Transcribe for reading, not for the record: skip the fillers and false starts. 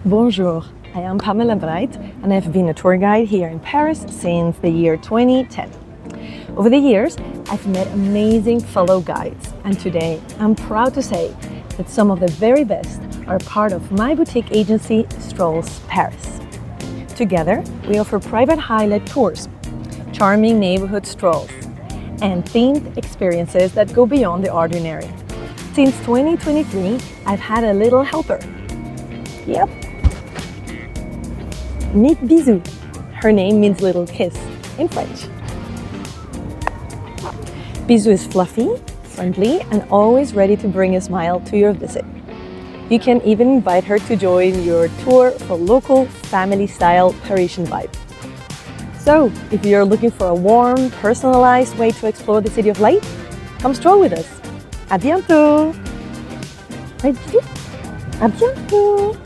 Bonjour, I am Pamela and I've been a tour guide here in Paris since the year 2010. Over the years, I've met amazing fellow guides, and today I'm proud to say that some of the very best are part of my boutique agency, Strolls Paris. Together, we offer private highlight tours, charming neighborhood strolls, and themed experiences that go beyond the ordinary. Since 2023, I've had a little helper. Yep. Meet Bisou. Her name means little kiss in French. Bisou is fluffy, friendly, and always ready to bring a smile to your visit. You can even invite her to join your tour for local family-style Parisian vibe. So, if you're looking for a warm, personalized way to explore the City of Light, come stroll with us. À bientôt! Right, Bisou? À bientôt!